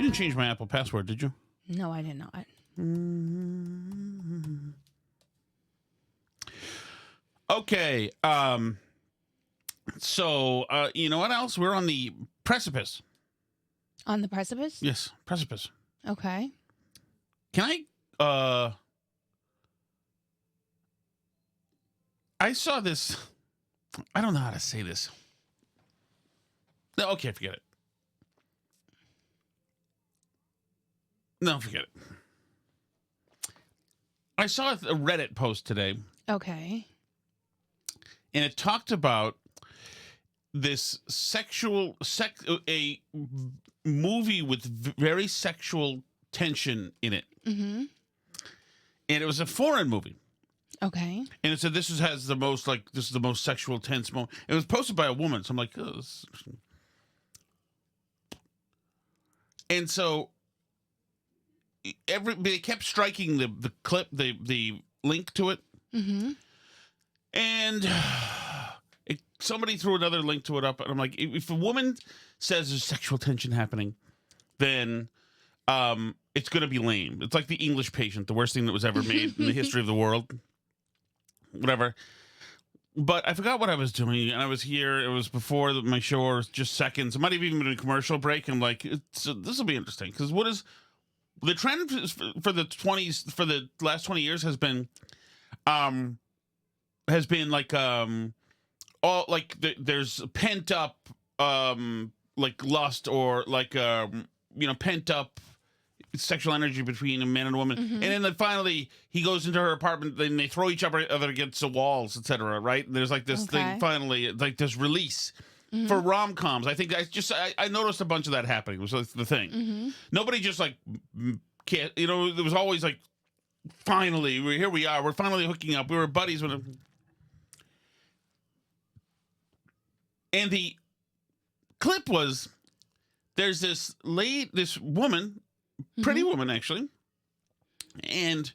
didn't change my Apple password, did you? No, I did not. Okay. So, you know what else? We're on the precipice. On the precipice? Yes, precipice. Okay. Can I saw this. I don't know how to say this. No, okay, forget it. No, forget it. I saw a Reddit post today. Okay. And it talked about this a movie with very sexual tension in it. Mm-hmm. And it was a foreign movie. Okay. And it said this is the most sexual tense moment. It was posted by a woman, so I'm like, oh, and so they kept striking the clip, the link to it. Mm-hmm. And somebody threw another link to it up, and I'm like, if a woman says there's sexual tension happening, then it's going to be lame. It's like The English Patient, the worst thing that was ever made in the history of the world. Whatever. But I forgot what I was doing, and I was here. It was before my show, or just seconds. It might have even been a commercial break. I'm like, this will be interesting, because what is the trend for the 20s, for the last 20 years has been like all like there's pent up like lust, or like pent up sexual energy between a man and a woman, and then finally he goes into her apartment, then they throw each other against the walls, etc. Right? And there's like this thing finally, like this release for rom-coms. I think I noticed a bunch of that happening. It was like the thing. Nobody just like can't, there was always like, finally here we are, we're finally hooking up, we were buddies when. And the clip was, there's this woman, pretty woman actually, and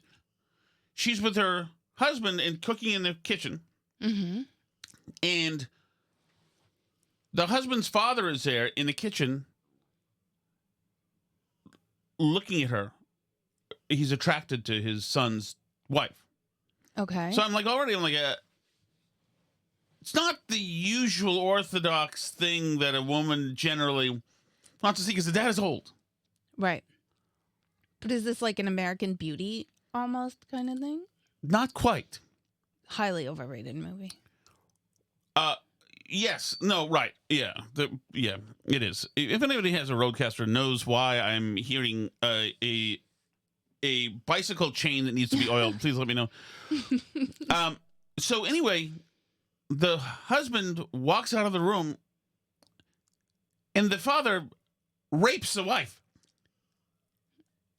she's with her husband and cooking in the kitchen. And the husband's father is there in the kitchen looking at her. He's attracted to his son's wife. Okay. So I'm like, it's not the usual orthodox thing that a woman generally wants to see, because the dad is old. Right. But is this like an American Beauty almost kind of thing? Not quite. Highly overrated movie. Yes. No, right. Yeah. Yeah, it is. If anybody has a Roadcaster knows why I'm hearing a bicycle chain that needs to be oiled, please let me know. So anyway, the husband walks out of the room, and the father rapes the wife.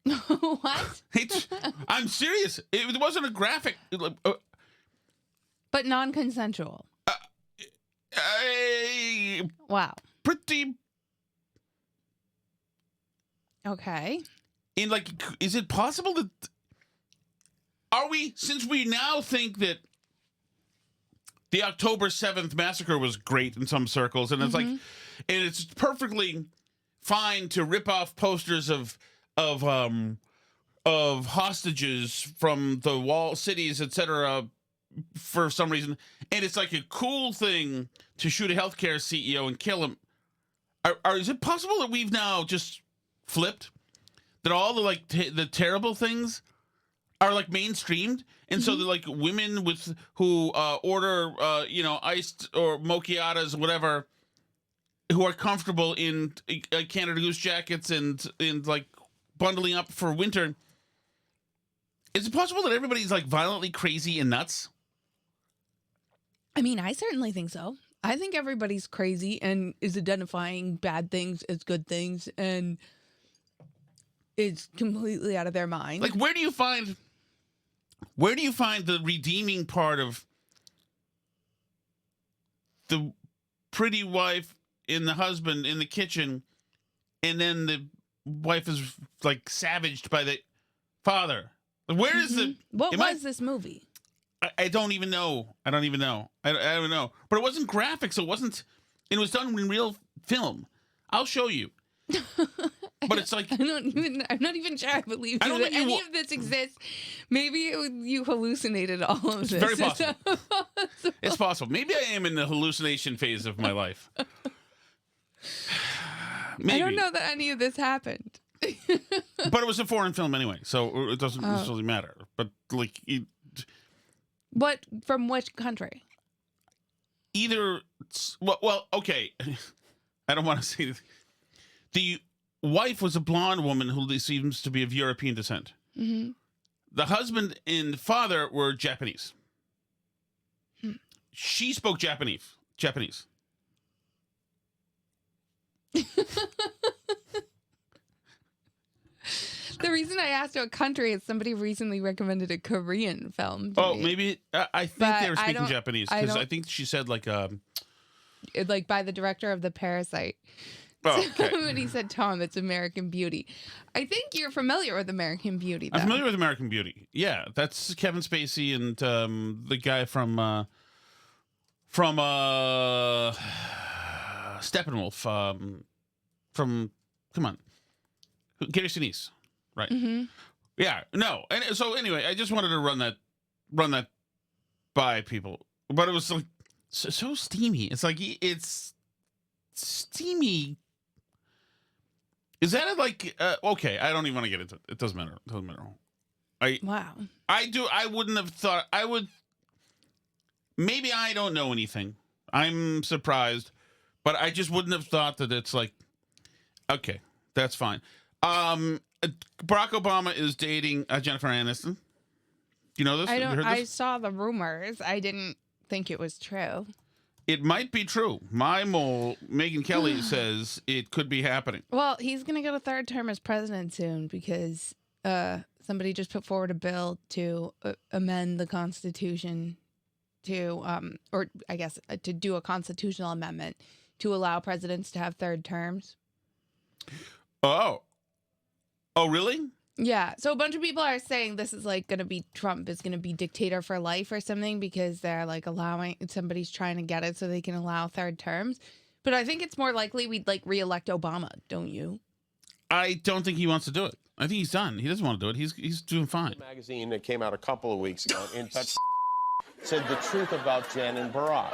What? I'm serious. It wasn't a graphic. But non-consensual. Wow. Pretty. Okay. And like, is it possible that since we now think that the October 7th massacre was great in some circles, and it's like, and it's perfectly fine to rip off posters of hostages from the wall cities, etc., for some reason, and it's like a cool thing to shoot a healthcare CEO and kill him. Is it possible that we've now just flipped? That all the the terrible things are like mainstreamed, and so they're like women who order iced or mochiatas, whatever, who are comfortable in Canada Goose jackets and like bundling up for winter. Is it possible that everybody's like violently crazy and nuts? I mean, I certainly think so. I think everybody's crazy and is identifying bad things as good things and is completely out of their mind. Like, where do you find the redeeming part of the pretty wife and the husband in the kitchen, and then the wife is like savaged by the father? Where is the... What was this movie? I don't even know. I don't know. But it wasn't graphic, so it wasn't... It was done in real film. I'll show you. But it's like I'm not even sure I believe I don't that think you any will- of this exists. Maybe you hallucinated all of this. very possible. It's possible. Maybe I am in the hallucination phase of my life. Maybe. I don't know that any of this happened. But it was a foreign film anyway, so it doesn't necessarily matter. But like, What from which country? either well, okay. I don't want to say the wife was a blonde woman who seems to be of European descent. Mm-hmm. The husband and father were Japanese. She spoke Japanese. The reason I asked what country is somebody recently recommended a Korean film. To me. Maybe I think But they were I speaking don't- Japanese I because I don't- think she said like Like by the director of The Parasite. oh, okay. When he said, Tom, it's American Beauty. I think you're familiar with American Beauty, though. I'm familiar with American Beauty. Yeah, that's Kevin Spacey and the guy from Steppenwolf. From come on, Gary Sinise, right? Mm-hmm. Yeah, no. And so anyway, I just wanted to run that by people, but it was like so steamy. It's like it's steamy. Is that like okay? I don't even want to get into it. It doesn't matter. It doesn't matter. Wow. I wouldn't have thought. I would. Maybe I don't know anything. I'm surprised, but I just wouldn't have thought that it's like. Okay, that's fine. Barack Obama is dating Jennifer Aniston. Do you know this? I Have you don't. heard I this? saw the rumors. I didn't think it was true. It might be true. My mole, Megan Kelly, says it could be happening. Well, he's going to get a third term as president soon because somebody just put forward a bill to amend the Constitution to, or I guess to do a constitutional amendment to allow presidents to have third terms. Oh, really? Yeah. So a bunch of people are saying this is like going to be Trump is going to be dictator for life or something because they're like allowing somebody's trying to get it so they can allow third terms. But I think it's more likely we'd like reelect Obama, don't you? I don't think he wants to do it. I think he's done. He doesn't want to do it. He's doing fine. Magazine that came out a couple of weeks ago, In Touch, said the truth about Jen and Barack.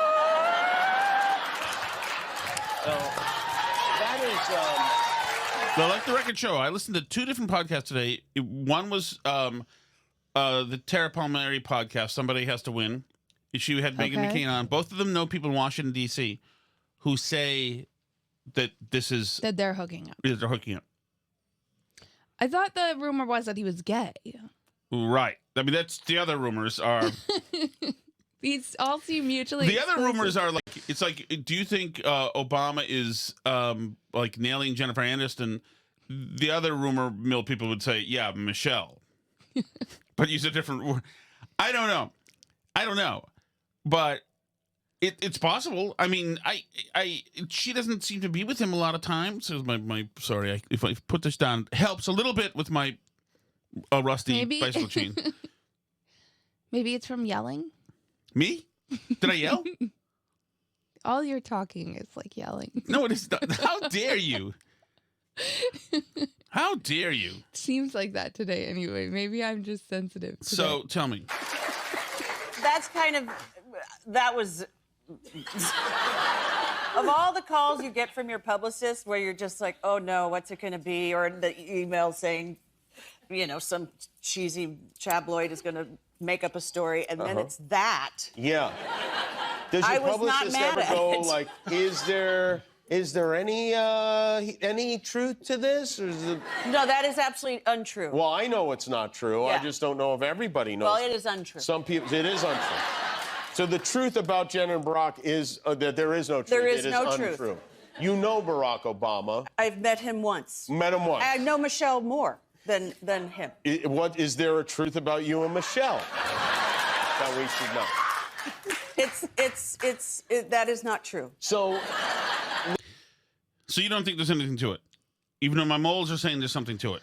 So that is. Well, like the record show, I listened to two different podcasts today. One was the Tara Palmieri podcast, Somebody Has to Win. She had Megan Okay. McCain on. Both of them know people in Washington, D.C. who say that this is That they're hooking up. they're hooking up. I thought the rumor was that he was gay. Right. I mean, that's the other rumors are. These all seem mutually The other exclusive. rumors are like, it's like, do you think Obama is like nailing Jennifer Aniston? The other rumor mill people would say, yeah, Michelle. But use a different word. I don't know. But it's possible. I mean, she doesn't seem to be with him a lot of times. So sorry, if I put this down, it helps a little bit with my rusty Maybe. bicycle chain. Maybe it's from yelling. Me? Did I yell? All you're talking is like yelling. No, it is not. How dare you? How dare you? Seems like that today anyway. Maybe I'm just sensitive. Today. So tell me. That was of all the calls you get from your publicist where you're just like, oh no, what's it going to be? Or the email saying, some cheesy tabloid is going to make up a story, and then it's that. Yeah. Does I your was not publicist mad ever at go it. like, is there any truth to this? Or is it... No, that is absolutely untrue. Well, I know it's not true. I Yeah. just don't know if everybody knows. Well, it is untrue. Some people, it is untrue. So the truth about Jen and Barack is that there is no truth. There is It no untrue. truth. You know Barack Obama. I've met him once. Met him once. I know Michelle more than him. What is there a truth about you and Michelle that we should know? That is not true. So You don't think there's anything to it? Even though my moles are saying there's something to it.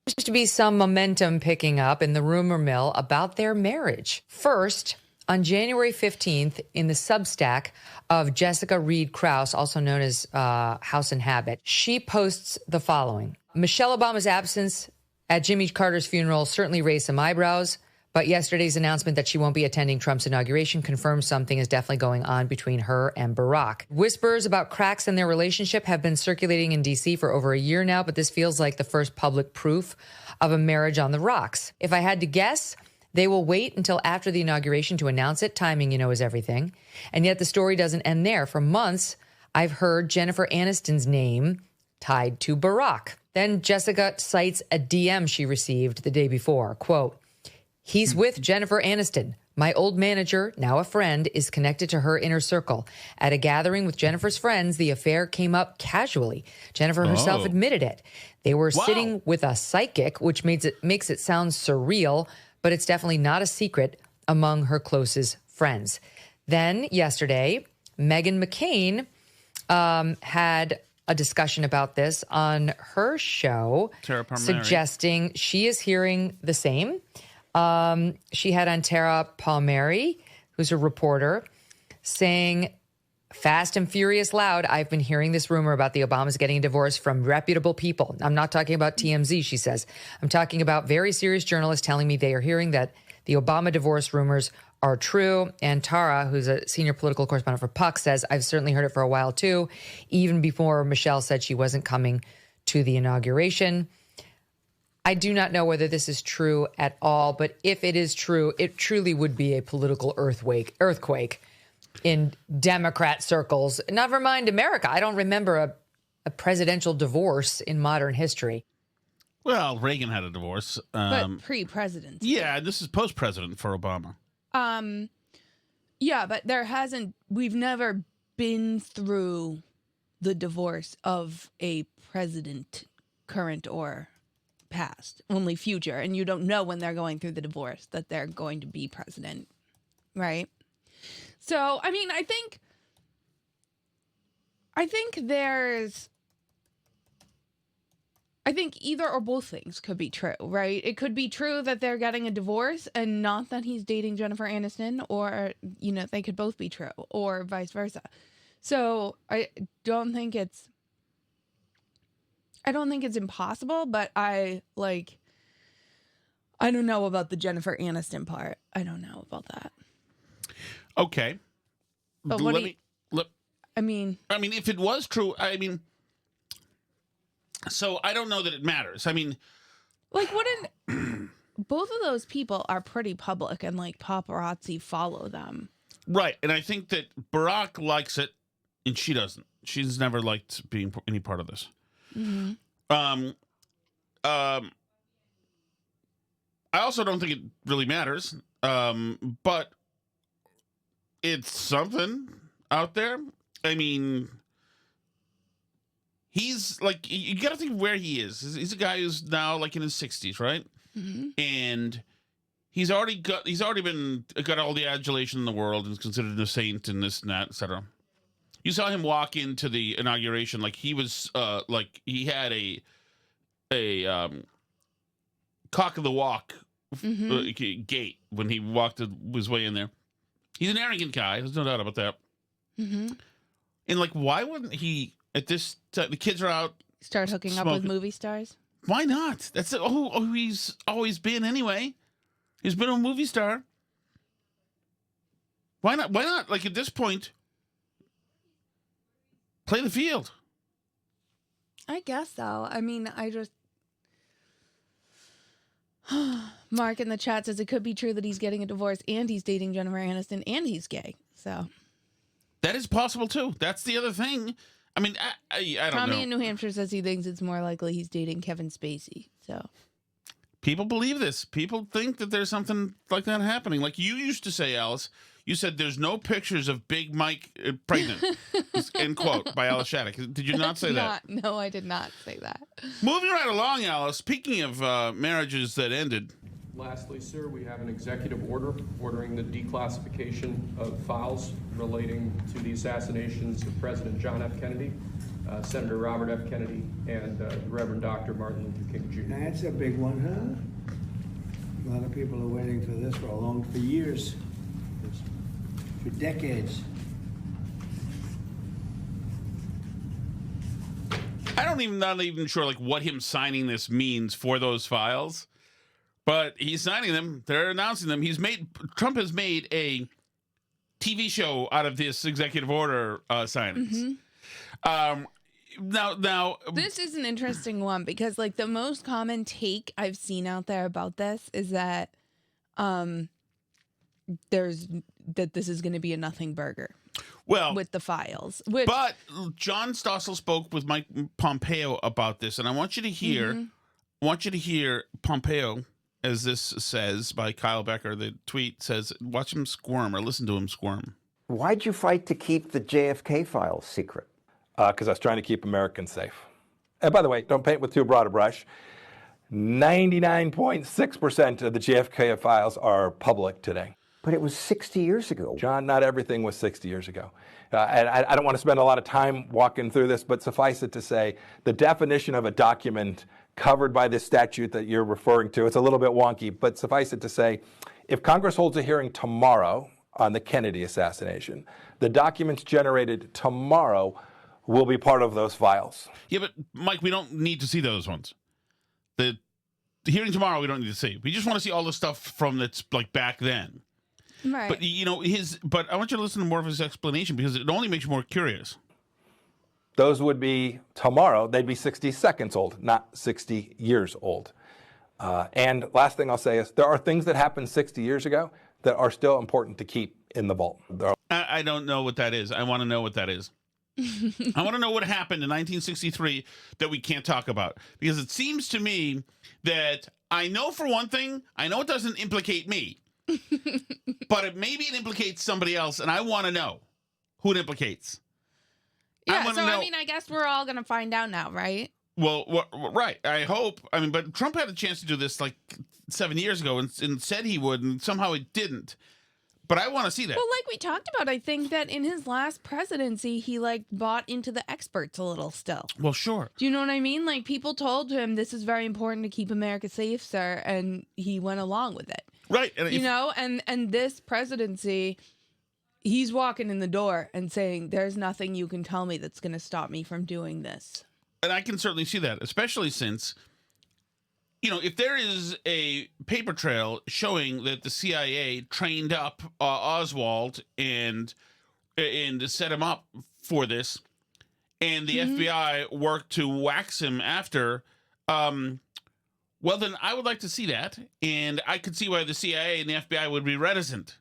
Seems to be some momentum picking up in the rumor mill about their marriage. First, On January 15th, in the Substack of Jessica Reed Krause, also known as House and Habit, she posts the following. Michelle Obama's absence at Jimmy Carter's funeral certainly raised some eyebrows, but yesterday's announcement that she won't be attending Trump's inauguration confirms something is definitely going on between her and Barack. Whispers about cracks in their relationship have been circulating in D.C. for over a year now, but this feels like the first public proof of a marriage on the rocks. If I had to guess, they will wait until after the inauguration to announce it. Timing, is everything. And yet the story doesn't end there. For months, I've heard Jennifer Aniston's name tied to Barack. Then Jessica cites a DM she received the day before. Quote, he's with Jennifer Aniston. My old manager, now a friend, is connected to her inner circle. At a gathering with Jennifer's friends, the affair came up casually. Jennifer herself admitted it. They were sitting with a psychic, which makes it sound surreal, but it's definitely not a secret among her closest friends. Then yesterday, Meghan McCain had a discussion about this on her show, suggesting she is hearing the same. She had on Tara Palmieri, who's a reporter, saying, fast and furious loud, I've been hearing this rumor about the Obamas getting a divorce from reputable people. I'm not talking about TMZ, she says. I'm talking about very serious journalists telling me they are hearing that the Obama divorce rumors are true. And Tara, who's a senior political correspondent for Puck, says, I've certainly heard it for a while too, even before Michelle said she wasn't coming to the inauguration. I do not know whether this is true at all, but if it is true, it truly would be a political earthquake in Democrat circles. Never mind America. I don't remember a presidential divorce in modern history. Well, Reagan had a divorce. But pre-president. Yeah, this is post-president for Obama. Yeah, but we've never been through the divorce of a president, current or past, only future. And you don't know when they're going through the divorce that they're going to be president, right? So, I mean, I think either or both things could be true, right? It could be true that they're getting a divorce and not that he's dating Jennifer Aniston, or, they could both be true, or vice versa. So I don't think it's impossible, but I don't know about the Jennifer Aniston part. I don't know about that. Okay. But I mean, if it was true, so I don't know that it matters. both of those people are pretty public and paparazzi follow them. Right. And I think that Barack likes it and she doesn't. She's never liked being any part of this. Mm-hmm. I also don't think it really matters. But it's something out there. He's you got to think where he is. He's a guy who's now in his 60s, right? Mm-hmm. And he's already got all the adulation in the world and is considered a saint and this and that, etc. You saw him walk into the inauguration he was he had a cock of the walk gate when he walked his way in there. He's an arrogant guy. There's no doubt about that. Mm-hmm. And why wouldn't he at this time? The kids are out. Start hooking up with movie stars. Why not? That's who he's always been anyway. He's been a movie star. Why not? Why not? At this point, play the field. I guess so. Mark in the chat says it could be true that he's getting a divorce and he's dating Jennifer Aniston and he's gay. So that is possible too. That's the other thing. I don't know. Tommy in New Hampshire says he thinks it's more likely he's dating Kevin Spacey. So people believe this. People think that there's something like that happening. Like you used to say, Alice. You said there's no pictures of Big Mike pregnant. End quote by Alice Shattuck. Did you not say that? No, I did not say that. Moving right along, Alice. Speaking of marriages that ended. Lastly, sir, we have an executive order ordering the declassification of files relating to the assassinations of President John F. Kennedy, Senator Robert F. Kennedy, and Reverend Dr. Martin Luther King Jr. That's a big one, huh? A lot of people are waiting for this for years. Yes, sir. for decades. Not even sure like what him signing this means for those files, but he's signing them. They're announcing them. Trump has made a TV show out of this executive order signings. Now, this is an interesting one because like the most common take I've seen out there about this is that this is going to be a nothing burger. Well, with the files. But John Stossel spoke with Mike Pompeo about this, and I want you to hear Pompeo, as this says by Kyle Becker. The tweet says, "Watch him squirm or listen to him squirm." Why'd you fight to keep the JFK files secret? Because I was trying to keep Americans safe. And by the way, don't paint with too broad a brush. 99.6% of the JFK files are public today. But it was 60 years ago. John, not everything was 60 years ago. And I don't want to spend a lot of time walking through this, but suffice it to say, the definition of a document covered by this statute that you're referring to, it's a little bit wonky, but suffice it to say, if Congress holds a hearing tomorrow on the Kennedy assassination, the documents generated tomorrow will be part of those files. Yeah, but Mike, we don't need to see those ones. The hearing tomorrow, we don't need to see. We just want to see all the stuff from that's like back then. Right. But but I want you to listen to more of his explanation because it only makes you more curious. Those would be tomorrow. They'd be 60 seconds old, not 60 years old. And last thing I'll say is there are things that happened 60 years ago that are still important to keep in the vault. I don't know what that is. I want to know what that is. I want to know what happened in 1963 that we can't talk about. Because it seems to me that I know for one thing, I know it doesn't implicate me. But maybe it implicates somebody else, and I want to know who it implicates. Yeah, I guess we're all going to find out now, right? Well, right. I hope. But Trump had a chance to do this like 7 years ago and said he would, and somehow he didn't. But I want to see that. Well, like we talked about, I think that in his last presidency, he like bought into the experts a little still. Well, sure. Do you know what I mean? Like people told him this is very important to keep America safe, sir, and he went along with it. Right. And this presidency, he's walking in the door and saying, there's nothing you can tell me that's going to stop me from doing this. And I can certainly see that, especially since, if there is a paper trail showing that the CIA trained up Oswald and set him up for this, and the FBI worked to wax him after, well, then I would like to see that, and I could see why the CIA and the FBI would be reticent.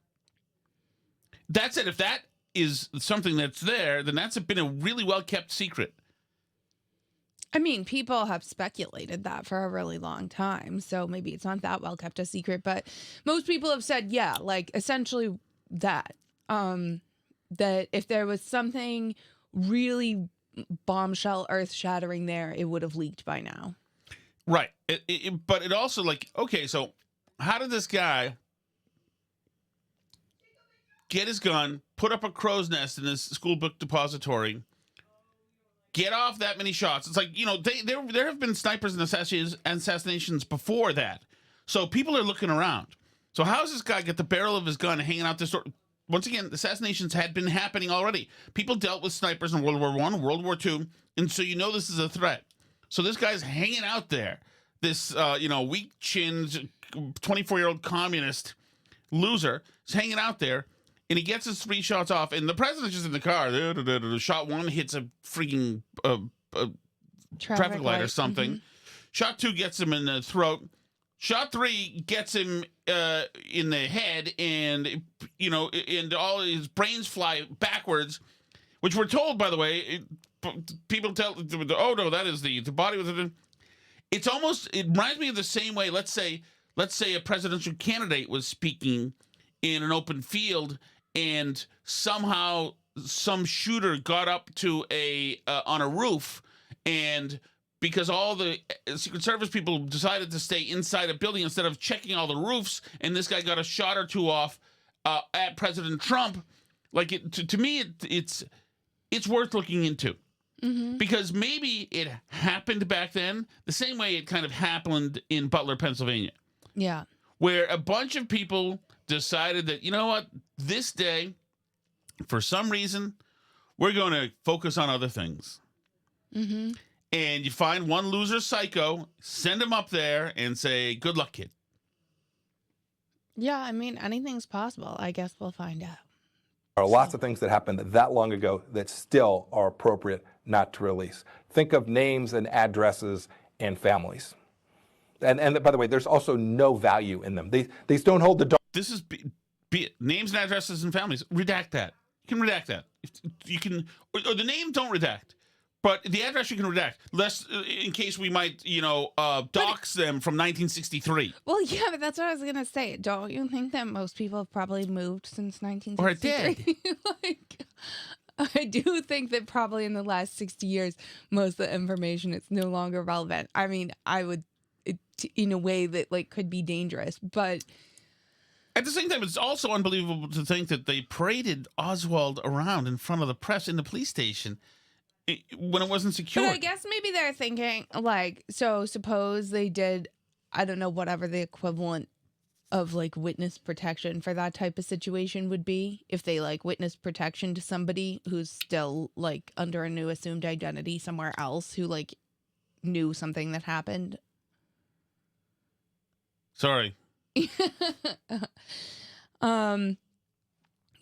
That said, if that is something that's there, then that's been a really well-kept secret. I mean, people have speculated that for a really long time, so maybe it's not that well-kept a secret, but most people have said, yeah, like, essentially that if there was something really bombshell, earth-shattering there, it would have leaked by now. Right. But it also, like, okay, so how did this guy get his gun, put up a crow's nest in his school book depository, get off that many shots? It's like, there have been snipers and assassinations before that. So people are looking around. So how does this guy get the barrel of his gun hanging out this door? Once again, assassinations had been happening already. People dealt with snipers in World War I, World War II, and so this is a threat. So this guy's hanging out there, this, weak-chinned, 24-year-old communist loser is hanging out there, and he gets his 3 shots off, and the president's just in the car. Shot 1 hits a freaking traffic light or something. Mm-hmm. Shot 2 gets him in the throat. Shot 3 gets him in the head, and, and all his brains fly backwards, which we're told, by the way, people tell, oh no, that is the body with it. It reminds me of the same way. Let's say a presidential candidate was speaking in an open field, and somehow some shooter got up to on a roof, and because all the Secret Service people decided to stay inside a building instead of checking all the roofs, and this guy got a shot or 2 off at President Trump. Like to me, it's worth looking into. Mm-hmm. Because maybe it happened back then the same way it kind of happened in Butler, Pennsylvania. Yeah. Where a bunch of people decided that, this day For some reason, we're going to focus on other things. Mm-hmm. And you find one loser psycho, send him up there and say, good luck, kid. Yeah, I mean, anything's possible. I guess we'll find out. There are lots of things that happened that long ago that still are appropriate not to release. Think of names and addresses and families. And by the way, there's also no value in them. These don't hold the... This is names and addresses and families. Redact that. You can redact that. You can, or the name don't redact. But the address you can redact, lest in case we might, dox them from 1963. Well, yeah, but that's what I was going to say. Don't you think that most people have probably moved since 1963? Or dead. Like, I do think that probably in the last 60 years, most of the information is no longer relevant. I mean, I would, in a way that like could be dangerous, but... At the same time, it's also unbelievable to think that they paraded Oswald around in front of the press in the police station when it wasn't secure. But I guess maybe they're thinking, like, so suppose they did, I don't know, whatever the equivalent of, like, witness protection for that type of situation would be. If they, like, witness protection to somebody who's still, like, under a new assumed identity somewhere else who, like, knew something that happened. Sorry.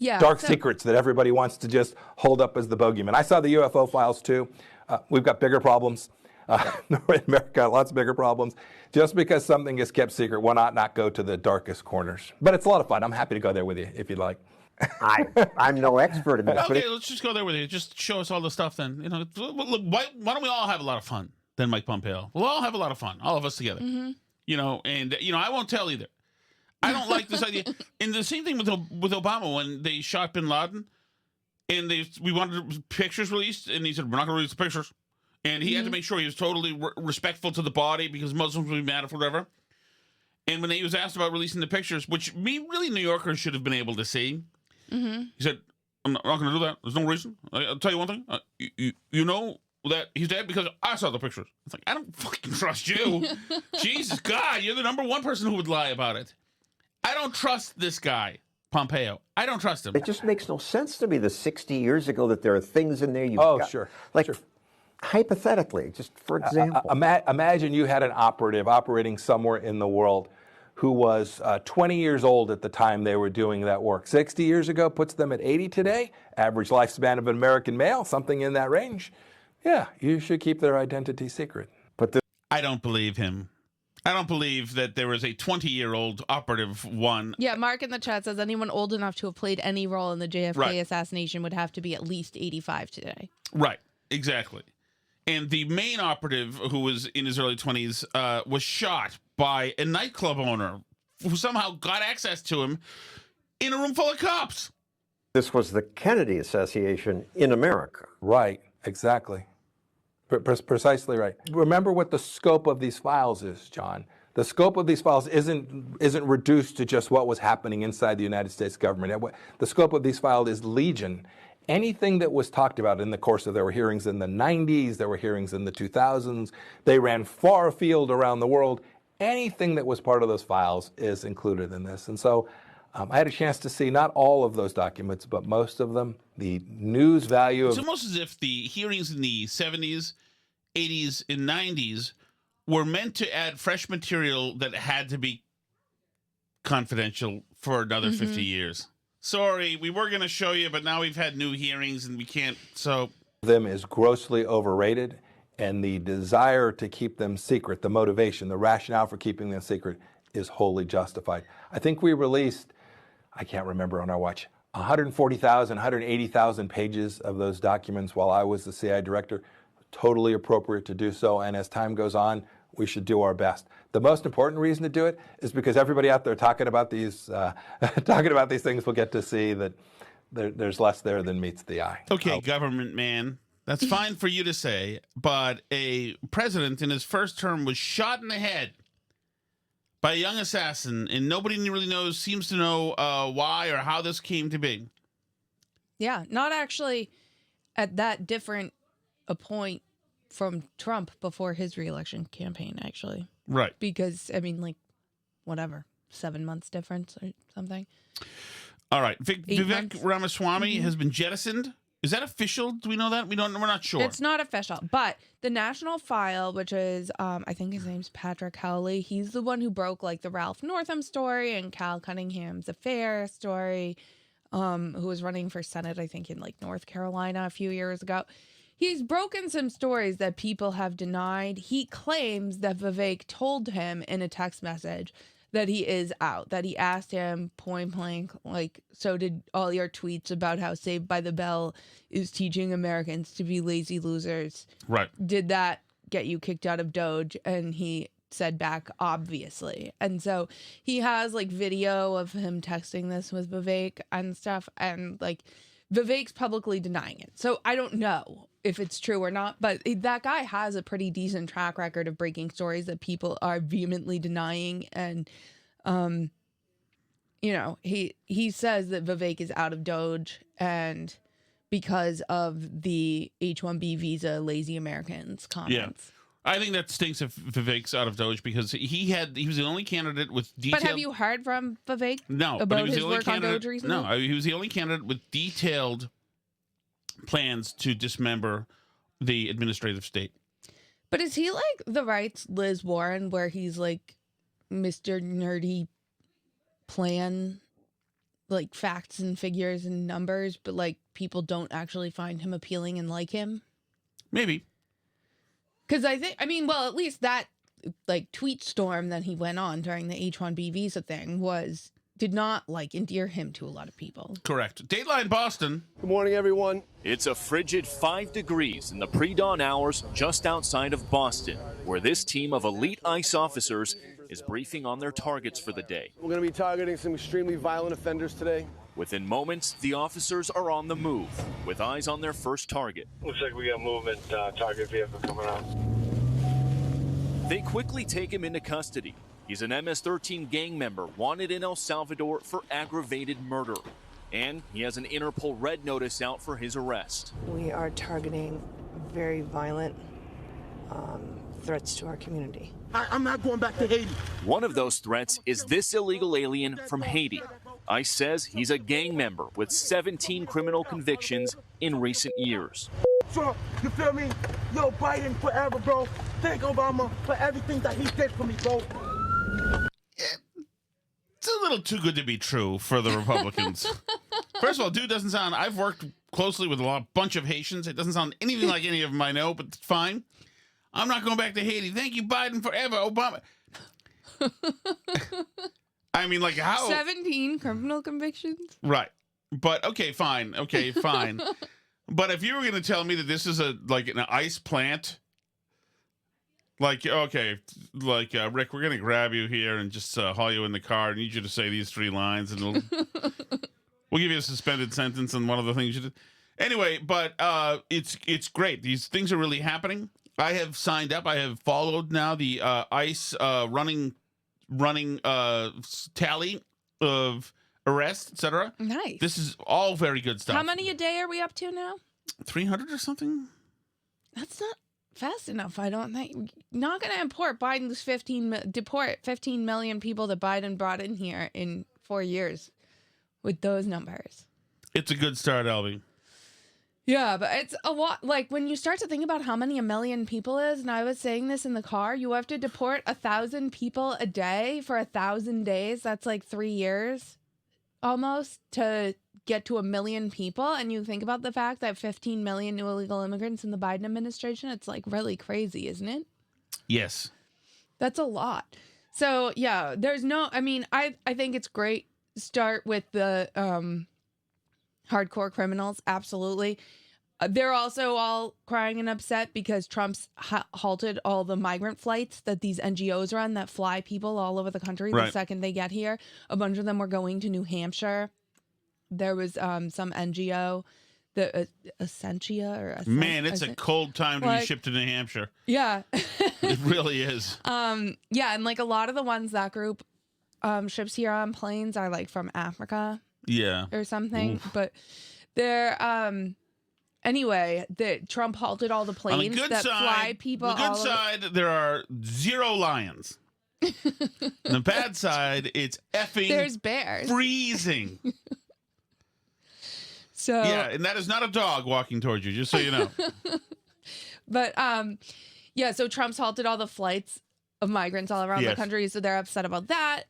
Yeah, dark secrets that everybody wants to just hold up as the bogeyman. I saw the UFO files too. We've got bigger problems. In America, lots of bigger problems. Just because something is kept secret, why not go to the darkest corners? But it's a lot of fun. I'm happy to go there with you if you'd like. I'm no expert in this. Okay, let's just go there with you. Just show us all the stuff then. Look, why don't we all have a lot of fun then, Mike Pompeo? We'll all have a lot of fun, all of us together. Mm-hmm. I won't tell either. I don't like this idea. And the same thing with Obama when they shot bin Laden, and we wanted pictures released, and he said, we're not going to release the pictures. And he had to make sure he was totally respectful to the body because Muslims would be mad or whatever. And when he was asked about releasing the pictures, which really New Yorkers should have been able to see, he said, I'm not going to do that. There's no reason. I'll tell you one thing. You know that he's dead because I saw the pictures. It's like, I don't fucking trust you. Jesus, God, you're the number one person who would lie about it. I don't trust this guy, Pompeo. I don't trust him. It just makes no sense to me. The 60 years ago that there are things in there you've Oh, got. sure. Like, Sure. hypothetically, just for example. Imagine you had an operative operating somewhere in the world who was 20 years old at the time they were doing that work. 60 years ago puts them at 80 today. Average lifespan of an American male, something in that range. Yeah, you should keep their identity secret. But I don't believe him. I don't believe that there was a 20-year-old operative one. Yeah, Mark in the chat says anyone old enough to have played any role in the JFK assassination would have to be at least 85 today. Right, exactly. And the main operative, who was in his early 20s, was shot by a nightclub owner who somehow got access to him in a room full of cops. this was the Kennedy assassination in America. Right, exactly. Precisely right. Remember what the scope of these files is, John. The scope of these files isn't reduced to just what was happening inside the United States government. The scope of these files is legion. Anything that was talked about in the course of, there were hearings in the 90s, there were hearings in the 2000s, they ran far afield around the world. Anything that was part of those files is included in this. And so I had a chance to see not all of those documents, but most of them. The news value of... It's almost as if the hearings in the 70s, 80s, and 90s were meant to add fresh material that had to be confidential for another 50 years. Sorry, we were going to show you, but now we've had new hearings and we can't, so... them is grossly overrated, and the desire to keep them secret, the motivation, the rationale for keeping them secret is wholly justified. I think we released, I can't remember on our watch, 140,000, 180,000 pages of those documents while I was the CIA director. Totally appropriate to do so, and as time goes on, we should do our best. The most important reason to do it is because everybody out there talking about these things will get to see that there's less there than meets the eye. Okay, government man, that's fine for you to say, but a president in his first term was shot in the head by a young assassin, and nobody really seems to know why or how this came to be. Yeah, not actually at that different a point from Trump before his reelection campaign, actually. Right. Because, I mean, like, whatever, 7 months difference or something. All right. 8 Vivek months. Ramaswamy has been jettisoned. Is that official? Do we know that? We're not sure. It's not official, but the National File, which is, I think his name's Patrick Howley, he's the one who broke like the Ralph Northam story and Cal Cunningham's affair story, who was running for Senate, I think, in like North Carolina a few years ago. He's broken some stories that people have denied. He claims that Vivek told him in a text message that he is out, that he asked him point blank, like, so did all your tweets about how Saved by the Bell is teaching Americans to be lazy losers. Right. Did that get you kicked out of Doge? And he said back, obviously. And so he has like video of him texting this with Vivek and stuff. And like Vivek's publicly denying it. So I don't know if it's true or not, but that guy has a pretty decent track record of breaking stories that people are vehemently denying. And, you know, he says that Vivek is out of Doge and because of the H-1B visa lazy Americans comments. I think that stinks if Vivek's out of Doge because he was the only candidate with detailed... But have you heard from Vivek No, but about he was his the only work on candidate. Doge recently? No, he was the only candidate with detailed plans to dismember the administrative state. But is he like the right's Liz Warren, where he's like Mr. Nerdy plan, like facts and figures and numbers, but like people don't actually find him appealing and like him? Maybe. Because well, at least that like tweet storm that he went on during the H-1B visa thing did not like endear him to a lot of people. Correct. Dateline Boston. Good morning, everyone. It's a frigid 5 degrees in the pre-dawn hours just outside of Boston, where this team of elite ICE officers is briefing on their targets for the day. We're going to be targeting some extremely violent offenders today. Within moments, the officers are on the move, with eyes on their first target. Looks like we got movement, target vehicle coming out. They quickly take him into custody. He's an MS-13 gang member wanted in El Salvador for aggravated murder. And he has an Interpol red notice out for his arrest. We are targeting very violent threats to our community. I'm not going back to Haiti. One of those threats is this illegal alien from Haiti. ICE says he's a gang member with 17 criminal convictions in recent years. Trump, you feel me? Yo, Biden forever, bro. Thank Obama for everything that he did for me, bro. It's a little too good to be true for the Republicans. First of all, dude doesn't sound... I've worked closely with a bunch of Haitians. It doesn't sound anything like any of them I know, but it's fine. I'm not going back to Haiti. Thank you, Biden, forever. Obama. I mean, like, how... 17 criminal convictions? Right. But, okay, fine. Okay, fine. But if you were going to tell me that this is an ice plant... Like, okay, like, Rick, we're going to grab you here and just haul you in the car. I need you to say these 3 lines, and we'll give you a suspended sentence on one of the things you did. Anyway, but it's great. These things are really happening. I have signed up. I have followed now the ICE running tally of arrests, etc. Nice. This is all very good stuff. How many a day are we up to now? 300 or something? That's not fast enough, I don't think. Not going to deport 15 million people that Biden brought in here in 4 years with those numbers. It's a good start, Albie. Yeah, but it's a lot. Like, when you start to think about how many a million people is, and I was saying this in the car, you have to deport 1,000 people a day for 1,000 days. That's like 3 years almost to get to 1 million people. And you think about the fact that 15 million new illegal immigrants in the Biden administration, it's like really crazy, isn't it? Yes. That's a lot. So yeah, I think it's great. Start with the hardcore criminals. Absolutely. They're also all crying and upset because Trump's halted all the migrant flights that these NGOs run that fly people all over the country the second they get here. A bunch of them were going to New Hampshire. There was some NGO, the Essentia Man, it's a cold time to be shipped to New Hampshire. Yeah. It really is. Yeah, and like a lot of the ones that group ships here on planes are like from Africa. Yeah. Or something. Oof. But they're anyway, Trump halted all the planes that fly people. The good side, there are 0 lions. The bad side, it's effing There's bears. freezing. So Yeah, and that is not a dog walking towards you, just so you know. But yeah, so Trump's halted all the flights of migrants all around the country, so they're upset about that.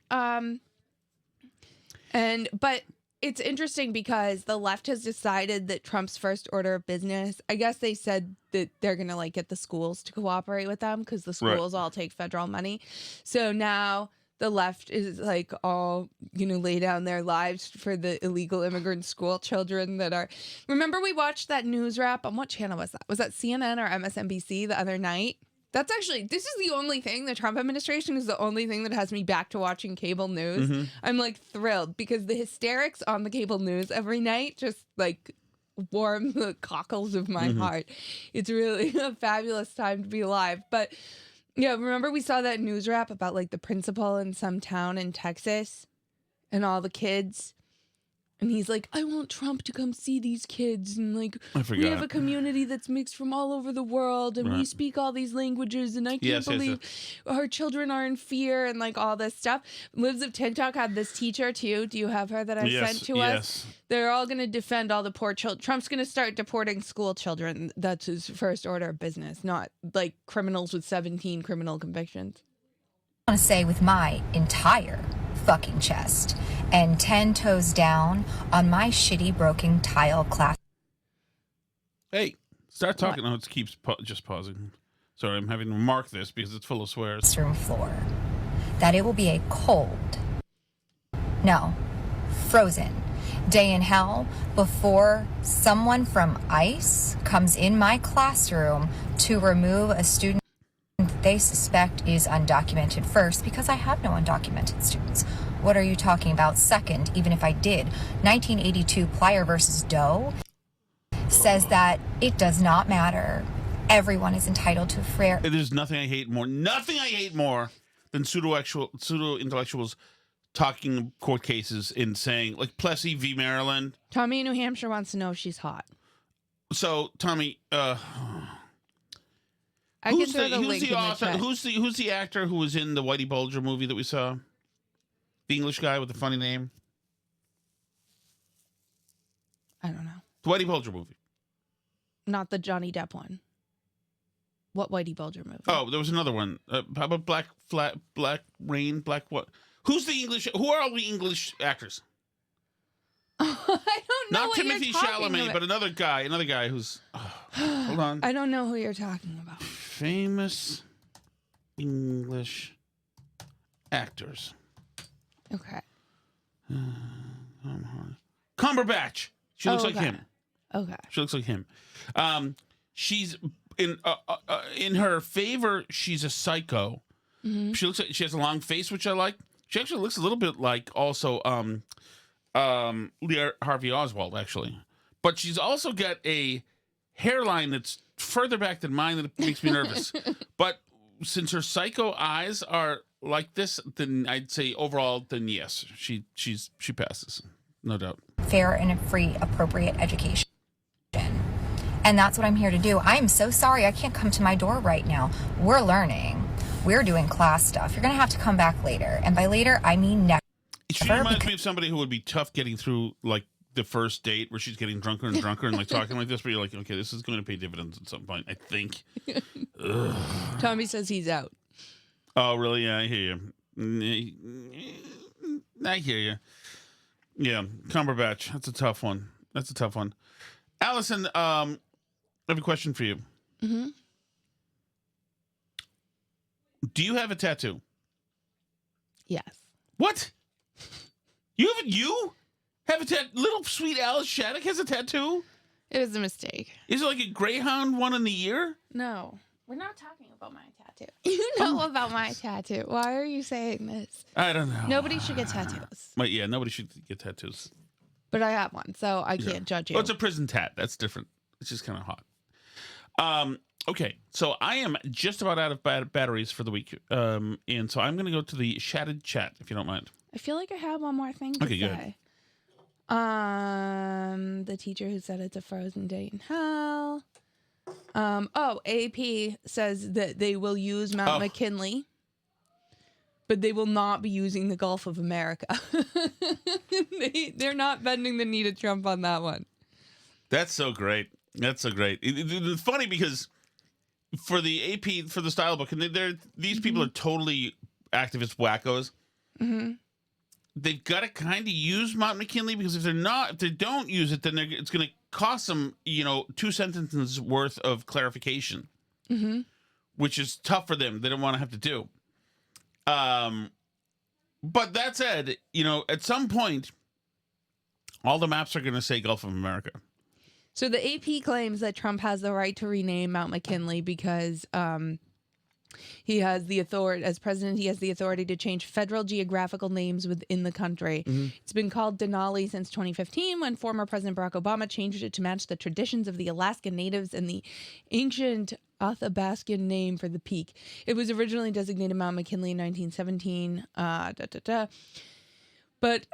But it's interesting because the left has decided that Trump's first order of business, I guess they said that they're going to like get the schools to cooperate with them because the schools all take federal money. So now the left is like all, lay down their lives for the illegal immigrant school children that are. Remember we watched that news wrap on what channel was that? Was that CNN or MSNBC the other night? That's actually, this is the only thing, the Trump administration is the only thing that has me back to watching cable news. Mm-hmm. I'm like thrilled because the hysterics on the cable news every night just like warm the cockles of my heart. It's really a fabulous time to be alive. But yeah, remember we saw that news wrap about like the principal in some town in Texas and all the kids? And he's like, I want Trump to come see these kids. And like, we have a community that's mixed from all over the world. And we speak all these languages. And I can't believe our children are in fear and like all this stuff. Lives of TikTok had this teacher too. Do you have her that I sent to us? They're all going to defend all the poor children. Trump's going to start deporting school children. That's his first order of business, not like criminals with 17 criminal convictions. I want to say with my entire fucking chest and 10 toes down on my shitty broken tile class. Hey, start talking. Oh, it keeps just pausing. Sorry, I'm having to mark this because it's full of swears. Classroom floor. That it will be a cold, no, frozen day in hell before someone from ICE comes in my classroom to remove a student they suspect is undocumented first, because I have no undocumented students. What are you talking about? Second, even if I did, 1982 Plyer versus Doe says that it does not matter. Everyone is entitled to a fair. There's nothing I hate more than pseudo-intellectuals talking court cases and saying, like Plessy v. Maryland. Tommy in New Hampshire wants to know if she's hot. So, Tommy, who's the actor who was in the Whitey Bulger movie that we saw? The English guy with the funny name? I don't know. The Whitey Bulger movie. Not the Johnny Depp one. What Whitey Bulger movie? Oh, there was another one. How about Black Rain? Who are all the English actors? I don't know. Not Timothy Chalamet, but another guy who's. Hold on. I don't know who you're talking about. Famous English actors. Okay. Cumberbatch. She looks like him. Okay. She looks like him. She's in her favor. She's a psycho. Mm-hmm. She has a long face, which I like. She actually looks a little bit like also Lee Harvey Oswald, actually. But she's also got a hairline that's further back than mine, that makes me nervous. But since her psycho eyes are like this, then I'd say overall, then yes, she passes, no doubt. Fair and free, appropriate education. And that's what I'm here to do. I am so sorry I can't come to my door right now. We're learning. We're doing class stuff. You're going to have to come back later. And by later, I mean never. She reminds me of somebody who would be tough getting through, like, the first date where she's getting drunker and drunker and, like, talking like this. But you're like, okay, this is going to pay dividends at some point, I think. Tommy says he's out. Oh, really? Yeah, I hear you. I hear you. Yeah, Cumberbatch. That's a tough one. Allison, I have a question for you. Mm-hmm. Do you have a tattoo? Yes. What? You have a tattoo? Little sweet Alice Shattuck has a tattoo? It was a mistake. Is it like a Greyhound one in the year? No. We're not talking about my tattoo. You know about my tattoo. Why are you saying this? I don't know. Nobody should get tattoos. But yeah, nobody should get tattoos. But I have one, so I can't judge you. Well, it's a prison tat. That's different. It's just kind of hot. Okay, so I am just about out of batteries for the week. And so I'm going to go to the shattered chat, if you don't mind. I feel like I have one more thing to say. Good. The teacher who said it's a frozen day in hell. AP says that they will use Mount McKinley, but they will not be using the Gulf of America. They're not bending the knee to Trump on that one. That's so great. That's so great. It's funny because for the AP, for the style book, and these people are totally activist wackos. Mm-hmm. They've got to kind of use Mount McKinley, because if they don't use it, then it's going to cost them, 2 sentences worth of clarification, which is tough for them. They don't want to have to do. But that said, at some point, all the maps are going to say Gulf of America. So the AP claims that Trump has the right to rename Mount McKinley because he has the authority, as president, he has the authority to change federal geographical names within the country. It's been called Denali since 2015, when former President Barack Obama changed it to match the traditions of the Alaskan natives and the ancient Athabascan name for the peak. It was originally designated Mount McKinley in 1917. But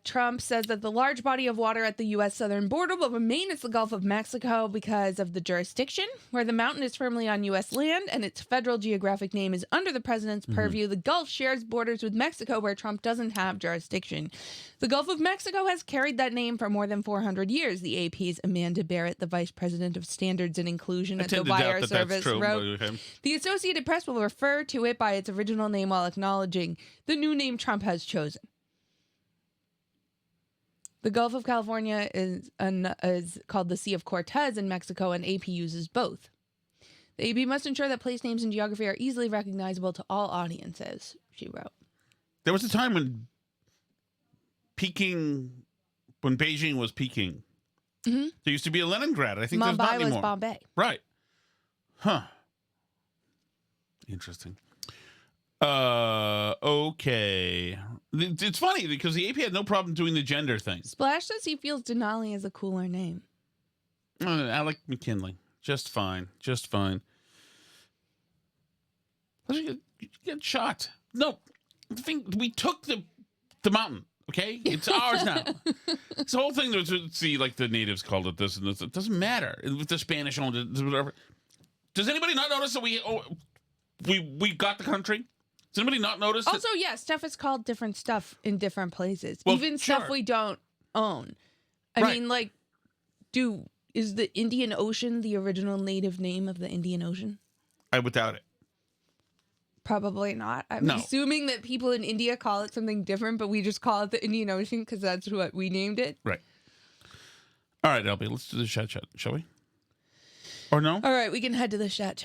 Trump says that the large body of water at the U.S. southern border will remain as the Gulf of Mexico because of the jurisdiction, where the mountain is firmly on U.S. land and its federal geographic name is under the president's purview. The Gulf shares borders with Mexico, where Trump doesn't have jurisdiction. The Gulf of Mexico has carried that name for more than 400 years. The AP's Amanda Barrett, the vice president of standards and inclusion at the wire service, wrote, "The Associated Press will refer to it by its original name while acknowledging the new name Trump has chosen. The Gulf of California is called the Sea of Cortez in Mexico, and AP uses both. The AP must ensure that place names and geography are easily recognizable to all audiences," she wrote. There was a time when Beijing was Peking. There used to be a Leningrad. I think there's not anymore. Mumbai was Bombay. Right. Huh. Interesting. Okay. It's funny because the AP had no problem doing the gender thing. Splash says he feels Denali is a cooler name. I like McKinley. Just fine. Just fine. You get shot. No. The thing, we took the mountain, okay? It's ours now. This whole thing, like the natives called it this and this. It doesn't matter. If the Spanish owned it, whatever. Does anybody not notice that we got the country? Does anybody not notice? Also, yeah, stuff is called different stuff in different places. Well, even stuff we don't own. I mean, like, is the Indian Ocean the original native name of the Indian Ocean? I would doubt it. Probably not. I'm assuming that people in India call it something different, but we just call it the Indian Ocean because that's what we named it. Right. All right, LB, let's do the chat, shall we? Or no? All right, we can head to the chat.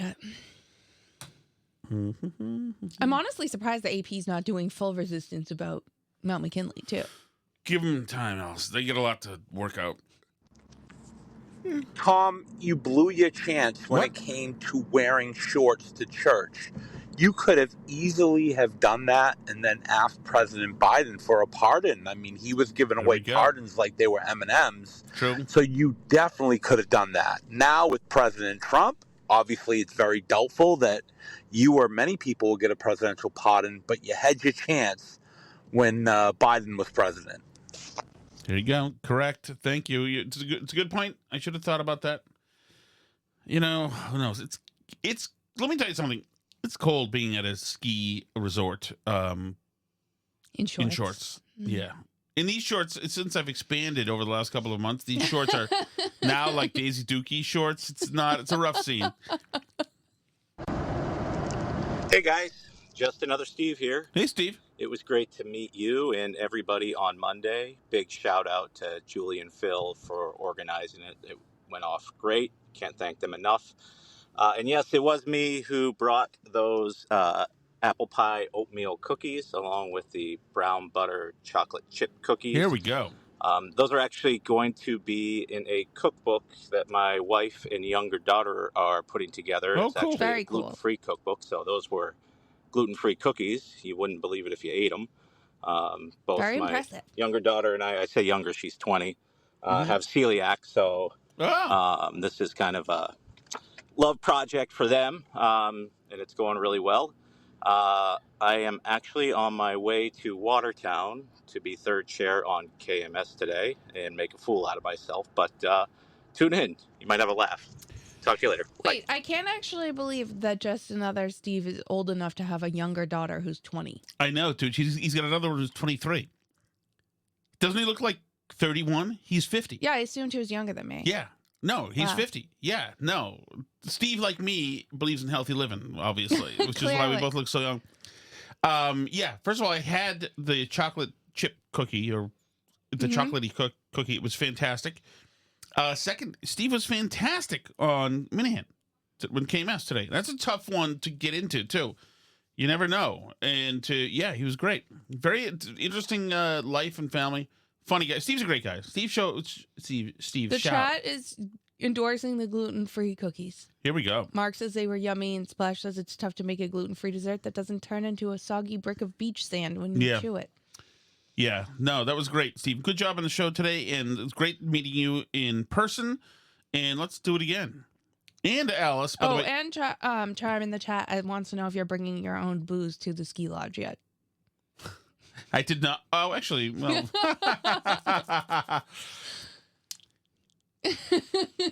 I'm honestly surprised the AP's not doing full resistance about Mount McKinley, too. Give them time, else. They get a lot to work out. Tom, you blew your chance when it came to wearing shorts to church. You could have easily have done that and then asked President Biden for a pardon. I mean, he was giving away pardons like they were M&Ms. True. So you definitely could have done that. Now with President Trump, obviously it's very doubtful that you or many people will get a presidential pardon, but you had your chance when Biden was president. There you go. Correct. Thank you. It's a good point. I should have thought about that. Who knows? It's. Let me tell you something. It's cold being at a ski resort. In shorts. Yeah. In these shorts, since I've expanded over the last couple of months, these shorts are now like Daisy Dukey shorts. It's a rough scene. Hey guys, just another Steve here. Hey Steve. It was great to meet you and everybody on Monday. Big shout out to Julie and Phil for organizing it. It went off great. Can't thank them enough. And yes, it was me who brought those apple pie oatmeal cookies along with the brown butter chocolate chip cookies. Here we go. Those are actually going to be in a cookbook that my wife and younger daughter are putting together. Oh, it's cool. actually Very a gluten-free cookbook, so those were gluten-free cookies. You wouldn't believe it if you ate them. Both Very my impressive. younger daughter and I say younger, she's 20, have celiac, so this is kind of a love project for them, and it's going really well. I am actually on my way to Watertown to be third chair on KMS today and make a fool out of myself, but tune in. You might have a laugh. Talk to you later. Wait, I can't actually believe that just another Steve is old enough to have a younger daughter who's 20. I know, dude. He's got another one who's 23. Doesn't he look like 31. He's 50. Yeah, I assumed he was younger than me. Yeah. No, he's Wow. 50. Yeah, no. Steve, like me, believes in healthy living, obviously, which is why we both look so young. Yeah, first of all, I had the chocolate chip cookie, or the chocolatey cookie. It was fantastic. Second, Steve was fantastic on Minahan when KMS today. That's a tough one to get into, too. You never know. And he was great. Very interesting life and family. Funny guy. Steve's a great guy. Steve, The chat is endorsing the gluten-free cookies. Here we go. Mark says they were yummy, and Splash says it's tough to make a gluten-free dessert that doesn't turn into a soggy brick of beach sand when you chew it. Yeah. No, that was great, Steve. Good job on the show today, and it's great meeting you in person. And let's do it again. And Alice, by the way. And Charm in the chat wants to know if you're bringing your own booze to the ski lodge yet. I did not. Oh, actually, well.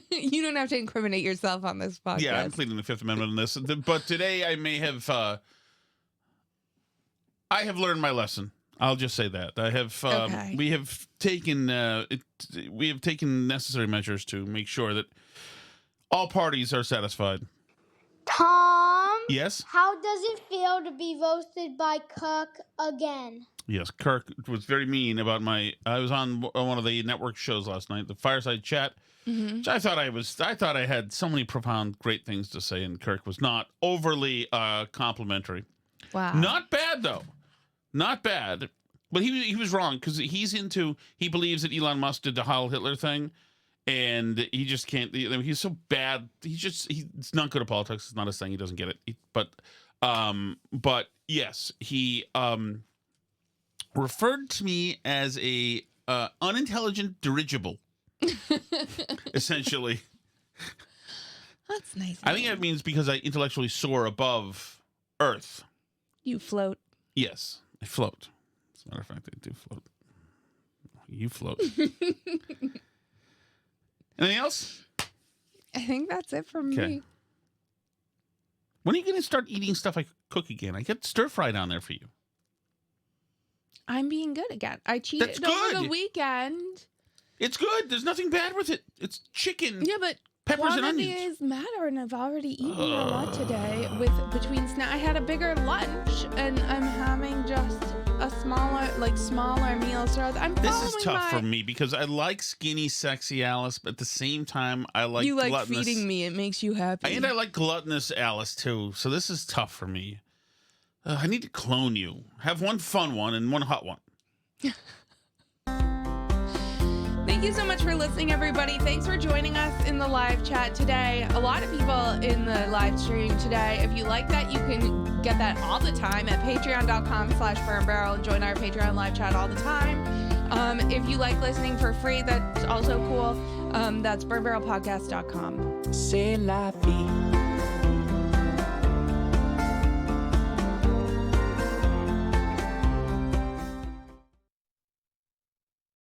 You don't have to incriminate yourself on this podcast. Yeah, I'm pleading the Fifth Amendment on this. But today I may have. I have learned my lesson. I'll just say that I have. Okay. We have taken. We have taken necessary measures to make sure that all parties are satisfied. Tom? Yes? How does it feel to be roasted by Kirk again? Yes, Kirk was very mean about my. I was on one of the network shows last night, the Fireside Chat. Which I thought I had so many profound, great things to say, and Kirk was not overly complimentary. Wow. Not bad though, not bad. But he was wrong because he believes that Elon Musk did the Heil Hitler thing. And he just can't. He's so bad. He's not good at politics. It's not his thing. He doesn't get it. But yes, he referred to me as a unintelligent dirigible. Essentially, that's nice. I think that means because I intellectually soar above Earth. You float. Yes, I float. As a matter of fact, I do float. You float. Anything else? I think that's it for me. When are you going to start eating stuff I cook again? I get stir fry down there for you. I'm being good again. I cheated over the weekend. It's good. There's nothing bad with it. It's chicken. Yeah, but peppers and onions. Quantities matter, and I've already eaten a lot today. Between snacks, I had a bigger lunch, and I'm having just a smaller meal. So This is tough for me because I like skinny, sexy Alice, but at the same time, I like gluttonous. Feeding me. It makes you happy. And I like gluttonous Alice too. So this is tough for me. I need to clone you. Have one fun one and one hot one. Thank you so much for listening, everybody. Thanks for joining us in the live chat today. A lot of people in the live stream today. If you like that, you can get that all the time at patreon.com/burnbarrel and join our Patreon live chat all the time. If you like listening for free, that's also cool. That's burnbarrelpodcast.com. C'est la vie.